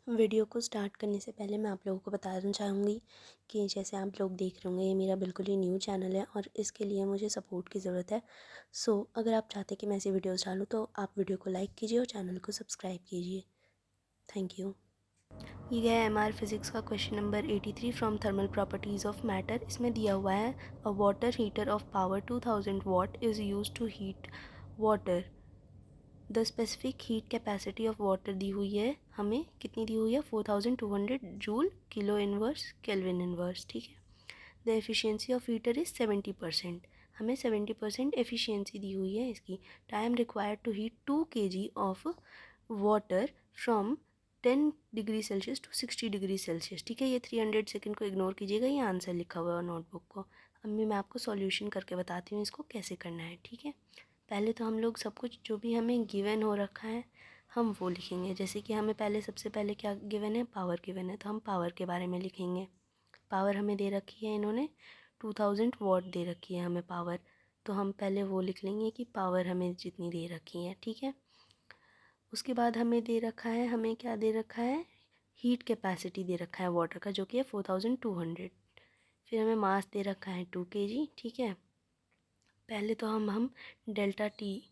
Video को start करने से पहले मैं आप लोगों को बताना चाहूँगी कि जैसे आप लोग देख रहे होंगे, ये मेरा बिल्कुल ही न्यू चैनल है और इसके लिए मुझे सपोर्ट की ज़रूरत है। सो अगर आप चाहते हैं कि मैं ऐसी वीडियोस डालूँ तो आप वीडियो को लाइक कीजिए और चैनल को सब्सक्राइब कीजिए। Thank you. ये है एमआर फिज़िक्स का question number 83 from thermal properties of matter. इसमें दिया हुआ है a water heater of power 2000 watt is use to heat water. The specific heat capacity of water दी हुई है, हमें कितनी दी हुई है 4200 joule kilo inverse kelvin inverse. ठीक है। The efficiency of heater is 70%, हमें 70% एफिशिएंसी दी हुई है इसकी। Time required to heat 2 kg of water from 10 degree Celsius to 60 degree Celsius. ठीक है, ये 300 सेकेंड को इग्नोर कीजिएगा, ये आंसर लिखा हुआ है नोटबुक को। अब मैं आपको सॉल्यूशन करके बताती हूँ इसको कैसे करना है। ठीक है, पहले तो हम लोग सब कुछ जो भी हमें गिवन हो रखा है हम वो लिखेंगे। जैसे कि हमें पहले सबसे पहले क्या गिवन है, पावर गिवन है, तो हम पावर के बारे में लिखेंगे। पावर हमें दे रखी है, इन्होंने 2000 वॉट दे रखी है हमें पावर, तो हम पहले वो लिख लेंगे कि पावर हमें जितनी दे रखी है। ठीक है, उसके बाद हमें दे रखा है, हमें क्या दे रखा है, हीट कैपेसिटी दे रखा है वाटर का जो कि है 4200। फिर हमें मास दे रखा है 2 kg। ठीक है, पहले तो हम डेल्टा टी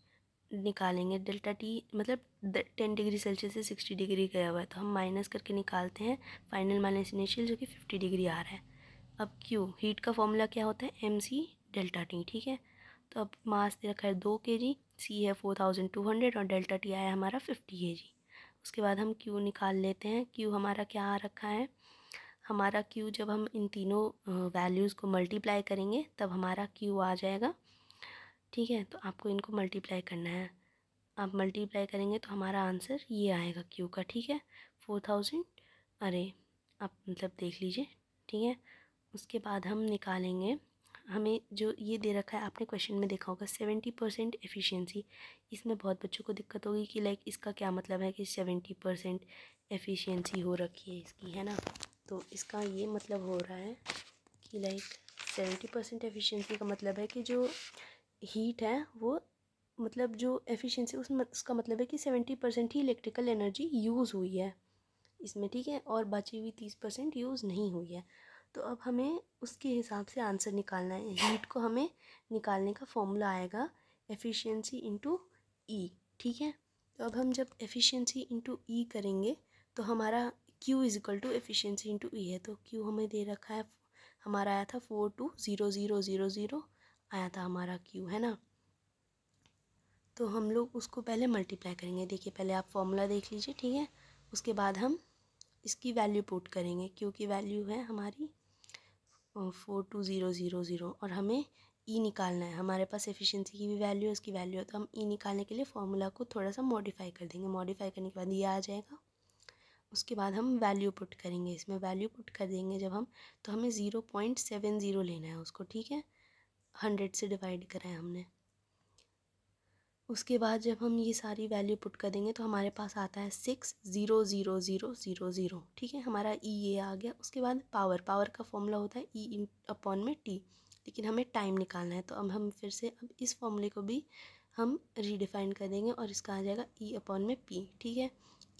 निकालेंगे। डेल्टा टी मतलब 10 डिग्री सेल्सियस से 60 डिग्री गया हुआ है, तो हम माइनस करके निकालते हैं फाइनल माइनस इनिशियल जो कि 50 डिग्री आ रहा है। अब क्यू, हीट का फॉर्मूला क्या होता है, एम सी डेल्टा टी। ठीक है, तो अब मास दे रखा है 2 kg, सी है 4200 और डेल्टा टी आया हमारा 50 kg। उसके बाद हम क्यू निकाल लेते हैं। क्यू हमारा क्या आ रखा है, हमारा क्यू जब हम इन तीनों वैल्यूज़ को मल्टीप्लाई करेंगे तब हमारा क्यू आ जाएगा। ठीक है, तो आपको इनको मल्टीप्लाई करना है। आप मल्टीप्लाई करेंगे तो हमारा आंसर ये आएगा क्यू का। ठीक है, 4000, अरे आप मतलब देख लीजिए। ठीक है, उसके बाद हम निकालेंगे, हमें जो ये दे रखा है, आपने क्वेश्चन में देखा होगा 70% एफिशिएंसी। इसमें बहुत बच्चों को दिक्कत होगी कि लाइक इसका क्या मतलब है कि 70% एफिशिएंसी हो रखी है इसकी, है ना। तो इसका ये मतलब हो रहा है कि लाइक 70% एफिशिएंसी का मतलब है कि जो हीट है वो मतलब जो एफिशिएंसी उसमें उसका मतलब है कि 70% ही इलेक्ट्रिकल एनर्जी यूज़ हुई है इसमें। ठीक है, और बची हुई 30% यूज़ नहीं हुई है। तो अब हमें उसके हिसाब से आंसर निकालना है। हीट को हमें निकालने का फॉर्मूला आएगा एफिशिएंसी इंटू ई। ठीक है, तो अब हम जब एफिशिएंसी इंटू ई करेंगे तो हमारा Q is equal to efficiency into E है। तो Q हमें दे रखा है, हमारा आया था 420000 आया था हमारा Q, है ना। तो हम लोग उसको पहले मल्टीप्लाई करेंगे। देखिए, पहले आप फॉर्मूला देख लीजिए। ठीक है, उसके बाद हम इसकी वैल्यू पुट करेंगे। क्यू की वैल्यू है हमारी 42000 और हमें ई निकालना है। हमारे पास एफिशिएंसी की भी वैल्यू है, उसकी वैल्यू है, तो हम ई निकालने के लिए फॉर्मूला को थोड़ा सा मॉडिफाई कर देंगे। मॉडिफाई करने के बाद ये आ जाएगा। उसके बाद हम वैल्यू पुट करेंगे, इसमें वैल्यू पुट कर देंगे जब हम, तो हमें 0.70 लेना है उसको। ठीक है, 100 से डिवाइड करा है हमने। उसके बाद जब हम ये सारी वैल्यू पुट कर देंगे तो हमारे पास आता है 6000000। ठीक है, हमारा ई ये आ गया। उसके बाद पावर, पावर का फॉर्मूला होता है ई अपॉन में टी, लेकिन हमें टाइम निकालना है, तो अब हम फिर से अब इस फॉर्मूले को भी हम रीडिफाइन कर देंगे और इसका आ जाएगा ई अपॉन में पी। ठीक है,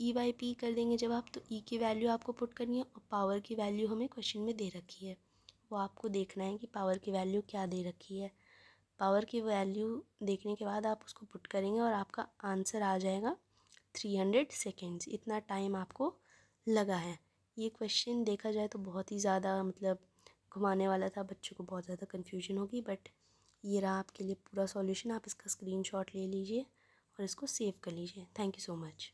ई बाई पी कर देंगे जब आप, तो ई की वैल्यू आपको पुट करनी है और पावर की वैल्यू हमें क्वेश्चन में दे रखी है, वो आपको देखना है कि पावर की वैल्यू क्या दे रखी है। पावर की वैल्यू देखने के बाद आप उसको पुट करेंगे और आपका आंसर आ जाएगा 300 सेकेंड्स। इतना टाइम आपको लगा है। ये क्वेश्चन देखा जाए तो बहुत ही ज़्यादा मतलब घुमाने वाला था, बच्चों को बहुत ज़्यादा कन्फ्यूजन होगी, बट ये रहा आपके लिए पूरा सॉल्यूशन। आप इसका स्क्रीनशॉट ले लीजिए और इसको सेव कर लीजिए। Thank you so much.